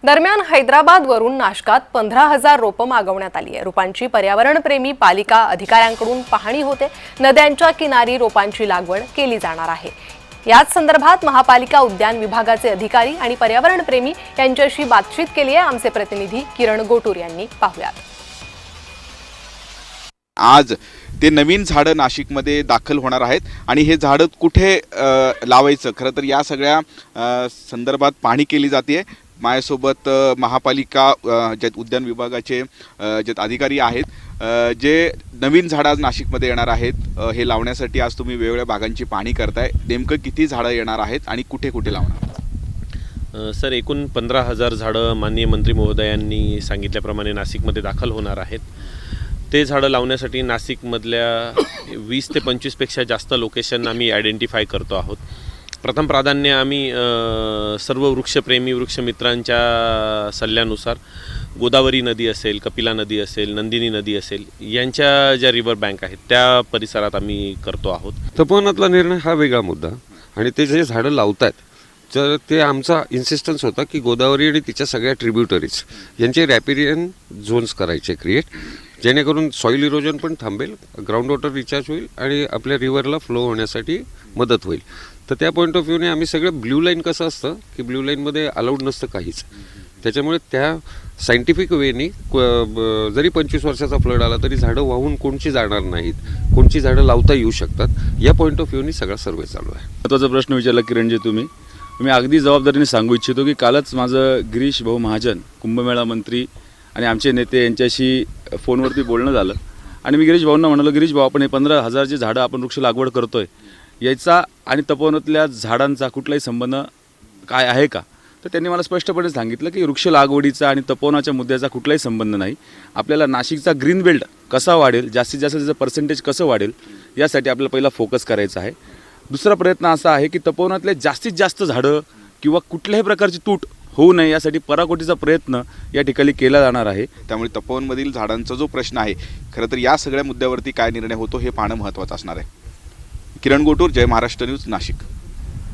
दरम्यान हैदराबादवरून नाशकात 15,000 रोपं मागवण्यात आली आहे। रोपांची पर्यावरणप्रेमी पालिका अधिकाऱ्यांकडून पाहणी होते। नद्यांच्या किनारी रोपांची लागवड केली जाणार आहे। याच संदर्भात महापालिका उद्यान विभागाचे अधिकारी आणि पर्यावरणप्रेमी यांच्याशी बातचीत केली आहे। आमचे प्रतिनिधी किरण गोटूर यांनी पाहुयात। आज ते नवीन झाडं नाशिकमध्ये दाखल होणार आहेत आणि हे झाडं कुठे लावायचं खरं तर या सगळ्या संदर्भात पाहणी केली जाते। माझ्यासोबत महापालिका जे उद्यान विभागाचे जे अधिकारी आहेत जे नवीन झाडं आज नाशिकमध्ये येणार आहेत हे लावण्यासाठी आज तुम्ही वेगवेगळ्या भागांची पाहणी करताय। नेमकं किती झाडं येणार आहेत आणि कुठे कुठे लावणार? सर, एकूण 15,000 झाडं माननीय मंत्री महोदयांनी सांगितल्याप्रमाणे नाशिकमध्ये दाखल होणार आहेत। ते झाडं लावण्यासाठी नाशिकमधल्या 20 ते 25पेक्षा जास्त लोकेशन आम्ही आयडेंटिफाय करतो आहोत। प्रथम प्राधान्य आम्ही सर्व वृक्षप्रेमी वृक्षमित्रांच्या सल्ल्यानुसार गोदावरी नदी असेल, कपिला नदी असेल, नंदिनी नदी असेल यांच्या ज्या रिव्हर बँक आहेत त्या परिसरात आम्ही करतो आहोत। तपोवनातला निर्णय हा वेगळा मुद्दा आणि ते जे झाडं लावतात तर ते आमचा इन्सिस्टन्स होता की गोदावरी आणि तिच्या सगळ्या ट्रिब्युटरीज यांचे रॅपिरियन झोन्स करायचे क्रिएट, जेणेकरून सॉईल इरोजन पण थांबेल, ग्राउंड वॉटर रिचार्ज होईल आणि आपल्या रिव्हरला फ्लो होण्यासाठी मदत होईल। तर त्या पॉईंट ऑफ व्ह्यूने आम्ही सगळं ब्ल्यू लाईन कसं असतं की ब्ल्यू लाईनमध्ये अलाउड नसतं काहीच, त्याच्यामुळे त्या सायंटिफिक वेनी जरी 25 वर्षाचा फ्लड आला तरी झाडं वाहून कोणची जाणार नाहीत, कोणची झाडं लावता येऊ शकतात, या पॉईंट ऑफ व्ह्यूने सगळा सर्वे चालू आहे। महत्त्वाचा प्रश्न विचारला किरणजी तुम्ही, मी अगदी जबाबदारीने सांगू इच्छितो की कालच माझं गिरीश भाऊ महाजन कुंभमेळा मंत्री आणि आमचे नेते यांच्याशी फोनवरती बोलणं झालं आणि मी गिरीश भाऊंना म्हणालो, गिरीश भाऊ आपण हे 15,000 जे झाडं आपण वृक्ष लागवड करतोय याचा आणि तपोवनातल्या झाडांचा कुठलाही संबंध काय आहे का? तर त्यांनी मला स्पष्टपणे सांगितलं की वृक्ष लागवडीचा आणि तपोवनाच्या मुद्द्याचा कुठलाही संबंध नाही। आपल्याला नाशिकचा ग्रीन बेल्ट कसा वाढेल, जास्तीत जास्त त्याचं पर्सेंटेज कसं वाढेल यासाठी आपल्याला पहिला फोकस करायचा आहे। दुसरा प्रयत्न असा आहे की तपोवनातले जास्तीत जास्त झाडं किंवा कुठल्याही प्रकारची तूट होऊ नये यासाठी पराकोटीचा प्रयत्न या ठिकाणी केला जाणार आहे। त्यामुळे तपोवनमधील झाडांचा जो प्रश्न आहे खरं तर या सगळ्या मुद्द्यावरती काय निर्णय होतो हे पाहणं महत्त्वाचं असणार आहे। किरण गोटूर, जय महाराष्ट्र न्यूज, नाशिक।